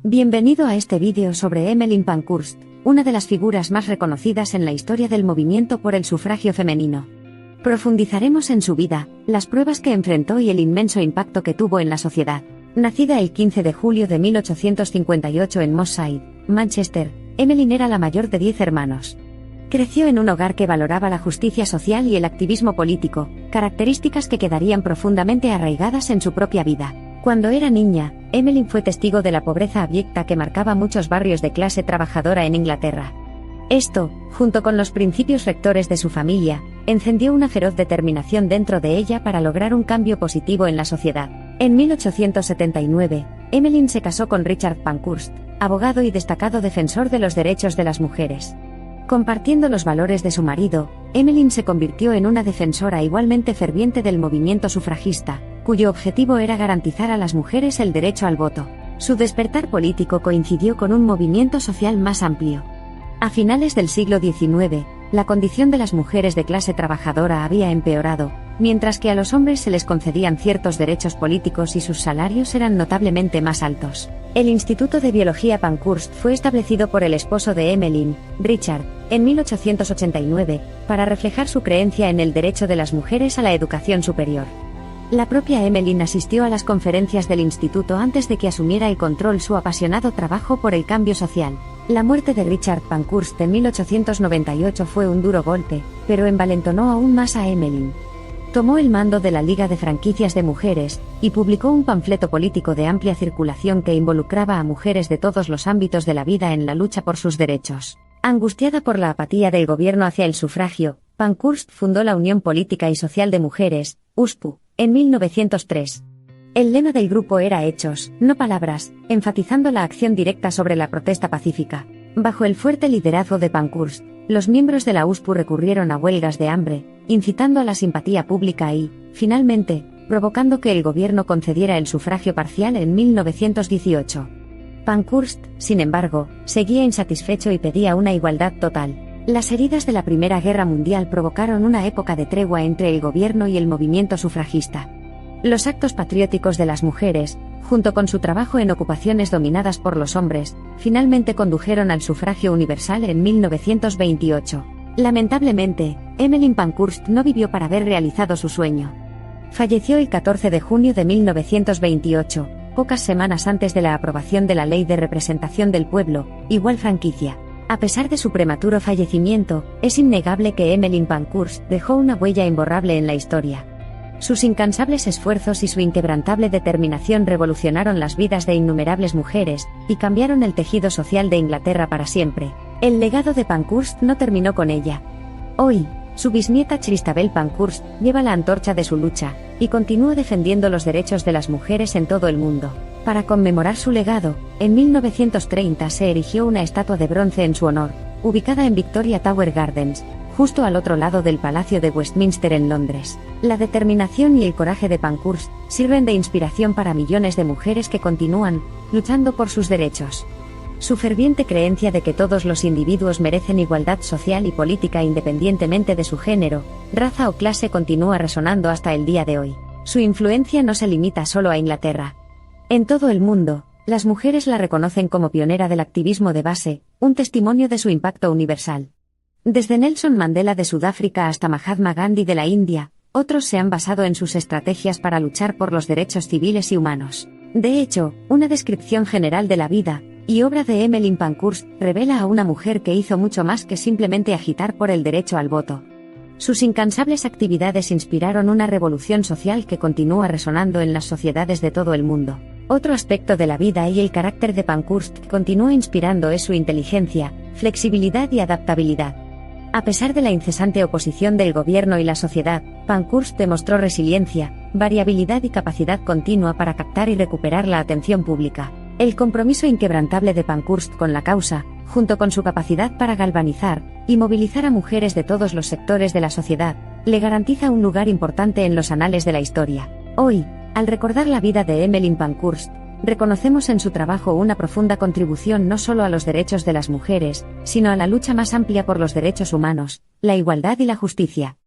Bienvenido a este vídeo sobre Emmeline Pankhurst, una de las figuras más reconocidas en la historia del movimiento por el sufragio femenino. Profundizaremos en su vida, las pruebas que enfrentó y el inmenso impacto que tuvo en la sociedad. Nacida el 15 de julio de 1858 en Moss Side, Manchester, Emmeline era la mayor de 10 hermanos. Creció en un hogar que valoraba la justicia social y el activismo político, características que quedarían profundamente arraigadas en su propia vida. Cuando era niña, Emmeline fue testigo de la pobreza abyecta que marcaba muchos barrios de clase trabajadora en Inglaterra. Esto, junto con los principios rectores de su familia, encendió una feroz determinación dentro de ella para lograr un cambio positivo en la sociedad. En 1879, Emmeline se casó con Richard Pankhurst, abogado y destacado defensor de los derechos de las mujeres. Compartiendo los valores de su marido, Emmeline se convirtió en una defensora igualmente ferviente del movimiento sufragista, cuyo objetivo era garantizar a las mujeres el derecho al voto. Su despertar político coincidió con un movimiento social más amplio. A finales del siglo XIX, la condición de las mujeres de clase trabajadora había empeorado, mientras que a los hombres se les concedían ciertos derechos políticos y sus salarios eran notablemente más altos. El Instituto de Biología Pankhurst fue establecido por el esposo de Emmeline, Richard, en 1889, para reflejar su creencia en el derecho de las mujeres a la educación superior. La propia Emmeline asistió a las conferencias del instituto antes de que asumiera el control su apasionado trabajo por el cambio social. La muerte de Richard Pankhurst en 1898 fue un duro golpe, pero envalentonó aún más a Emmeline. Tomó el mando de la Liga de Franquicias de Mujeres, y publicó un panfleto político de amplia circulación que involucraba a mujeres de todos los ámbitos de la vida en la lucha por sus derechos. Angustiada por la apatía del gobierno hacia el sufragio, Pankhurst fundó la Unión Política y Social de Mujeres, USPU, en 1903. El lema del grupo era hechos, no palabras, enfatizando la acción directa sobre la protesta pacífica. Bajo el fuerte liderazgo de Pankhurst, los miembros de la USPU recurrieron a huelgas de hambre, incitando a la simpatía pública y, finalmente, provocando que el gobierno concediera el sufragio parcial en 1918. Pankhurst, sin embargo, seguía insatisfecho y pedía una igualdad total. Las heridas de la Primera Guerra Mundial provocaron una época de tregua entre el gobierno y el movimiento sufragista. Los actos patrióticos de las mujeres, junto con su trabajo en ocupaciones dominadas por los hombres, finalmente condujeron al sufragio universal en 1928. Lamentablemente, Emmeline Pankhurst no vivió para ver realizado su sueño. Falleció el 14 de junio de 1928, pocas semanas antes de la aprobación de la Ley de Representación del Pueblo, igual franquicia. A pesar de su prematuro fallecimiento, es innegable que Emmeline Pankhurst dejó una huella imborrable en la historia. Sus incansables esfuerzos y su inquebrantable determinación revolucionaron las vidas de innumerables mujeres, y cambiaron el tejido social de Inglaterra para siempre. El legado de Pankhurst no terminó con ella. Hoy, su bisnieta Christabel Pankhurst lleva la antorcha de su lucha, y continúa defendiendo los derechos de las mujeres en todo el mundo. Para conmemorar su legado, en 1930 se erigió una estatua de bronce en su honor, ubicada en Victoria Tower Gardens, justo al otro lado del Palacio de Westminster en Londres. La determinación y el coraje de Pankhurst sirven de inspiración para millones de mujeres que continúan luchando por sus derechos. Su ferviente creencia de que todos los individuos merecen igualdad social y política independientemente de su género, raza o clase continúa resonando hasta el día de hoy. Su influencia no se limita solo a Inglaterra. En todo el mundo, las mujeres la reconocen como pionera del activismo de base, un testimonio de su impacto universal. Desde Nelson Mandela de Sudáfrica hasta Mahatma Gandhi de la India, otros se han basado en sus estrategias para luchar por los derechos civiles y humanos. De hecho, una descripción general de la vida y obra de Emmeline Pankhurst revela a una mujer que hizo mucho más que simplemente agitar por el derecho al voto. Sus incansables actividades inspiraron una revolución social que continúa resonando en las sociedades de todo el mundo. Otro aspecto de la vida y el carácter de Pankhurst que continúa inspirando es su inteligencia, flexibilidad y adaptabilidad. A pesar de la incesante oposición del gobierno y la sociedad, Pankhurst demostró resiliencia, variabilidad y capacidad continua para captar y recuperar la atención pública. El compromiso inquebrantable de Pankhurst con la causa, junto con su capacidad para galvanizar y movilizar a mujeres de todos los sectores de la sociedad, le garantiza un lugar importante en los anales de la historia. Hoy, al recordar la vida de Emmeline Pankhurst, reconocemos en su trabajo una profunda contribución no solo a los derechos de las mujeres, sino a la lucha más amplia por los derechos humanos, la igualdad y la justicia.